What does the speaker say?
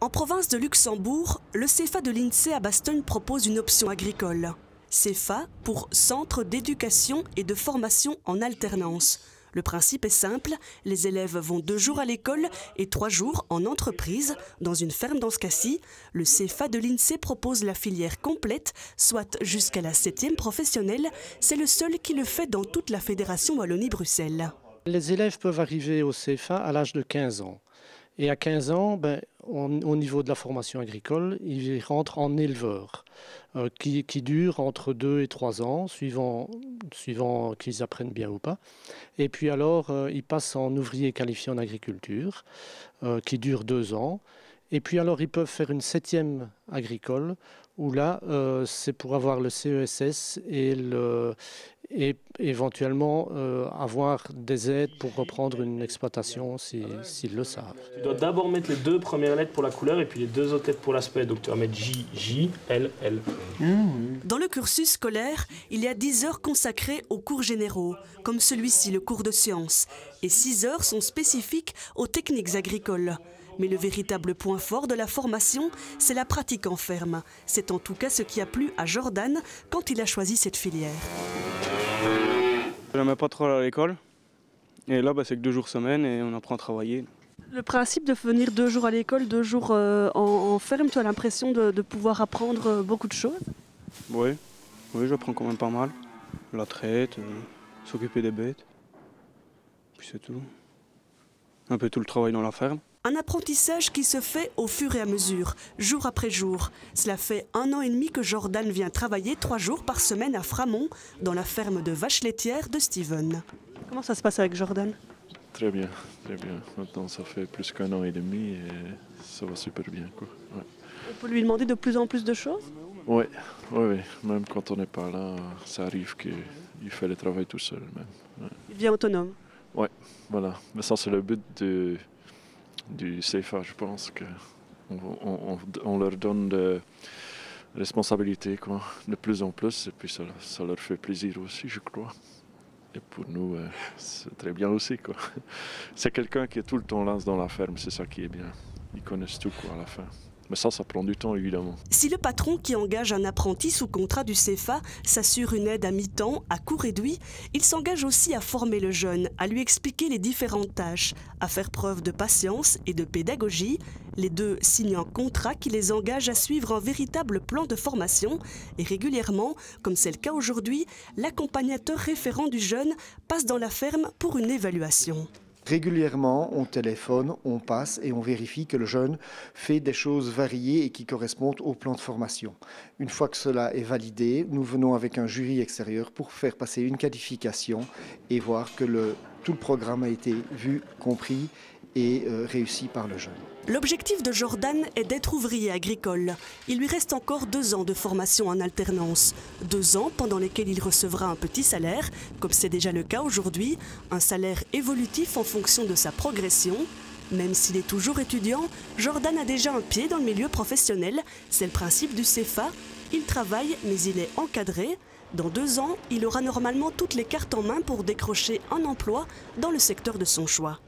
En province de Luxembourg, le CEFA de l'INSEE à Bastogne propose une option agricole. CEFA pour Centre d'éducation et de formation en alternance. Le principe est simple, les élèves vont 2 jours à l'école et 3 jours en entreprise, dans une ferme dans ce cas-ci. Le CEFA de l'INSEE propose la filière complète, soit jusqu'à la 7e professionnelle. C'est le seul qui le fait dans toute la Fédération Wallonie-Bruxelles. Les élèves peuvent arriver au CEFA à l'âge de 15 ans. Et à 15 ans, au niveau de la formation agricole, ils rentrent en éleveur, qui dure entre 2 et 3 ans, suivant qu'ils apprennent bien ou pas. Et puis alors, ils passent en ouvrier qualifié en agriculture, qui dure 2 ans. Et puis alors, ils peuvent faire une 7e agricole, où là, c'est pour avoir le CESS et éventuellement avoir des aides pour reprendre une exploitation s'ils le savent. Tu dois d'abord mettre les 2 premières lettres pour la couleur et puis les 2 autres lettres pour l'aspect. Donc tu vas mettre J, J, L, L. Dans le cursus scolaire, il y a 10 heures consacrées aux cours généraux, comme celui-ci, le cours de sciences. Et 6 heures sont spécifiques aux techniques agricoles. Mais le véritable point fort de la formation, c'est la pratique en ferme. C'est en tout cas ce qui a plu à Jordan quand il a choisi cette filière. Je n'aimais pas trop aller à l'école. Et là, c'est que 2 jours semaine et on apprend à travailler. Le principe de venir 2 jours à l'école, 2 jours en ferme, tu as l'impression de pouvoir apprendre beaucoup de choses? Oui, j'apprends quand même pas mal. La traite, s'occuper des bêtes. Puis c'est tout. Un peu tout le travail dans la ferme. Un apprentissage qui se fait au fur et à mesure, jour après jour. Cela fait 1 an et demi que Jordan vient travailler 3 jours par semaine à Framont, dans la ferme de vaches laitières de Steven. Comment ça se passe avec Jordan? Très bien, très bien. Maintenant, ça fait plus qu'1 an et demi et ça va super bien, quoi. Ouais. On peut lui demander de plus en plus de choses? Oui. Même quand on n'est pas là, ça arrive qu'il fait le travail tout seul. Même. Ouais. Il devient autonome? Oui, voilà. Mais ça, c'est le but du CEFA, je pense qu'on leur donne des responsabilités, quoi, de plus en plus, et puis ça leur fait plaisir aussi, je crois. Et pour nous, c'est très bien aussi, quoi. C'est quelqu'un qui est tout le temps là dans la ferme, c'est ça qui est bien. Ils connaissent tout, quoi, à la fin. Mais ça prend du temps, évidemment. Si le patron qui engage un apprenti sous contrat du CEFA s'assure une aide à mi-temps, à coût réduit, il s'engage aussi à former le jeune, à lui expliquer les différentes tâches, à faire preuve de patience et de pédagogie. Les deux signent un contrat qui les engage à suivre un véritable plan de formation. Et régulièrement, comme c'est le cas aujourd'hui, l'accompagnateur référent du jeune passe dans la ferme pour une évaluation. Régulièrement, on téléphone, on passe et on vérifie que le jeune fait des choses variées et qui correspondent au plan de formation. Une fois que cela est validé, nous venons avec un jury extérieur pour faire passer une qualification et voir que tout le programme a été vu, compris et réussi par le jeune. L'objectif de Jordan est d'être ouvrier agricole. Il lui reste encore 2 ans de formation en alternance. 2 ans pendant lesquels il recevra un petit salaire, comme c'est déjà le cas aujourd'hui, un salaire évolutif en fonction de sa progression. Même s'il est toujours étudiant, Jordan a déjà un pied dans le milieu professionnel. C'est le principe du CEFA. Il travaille, mais il est encadré. Dans 2 ans, il aura normalement toutes les cartes en main pour décrocher un emploi dans le secteur de son choix.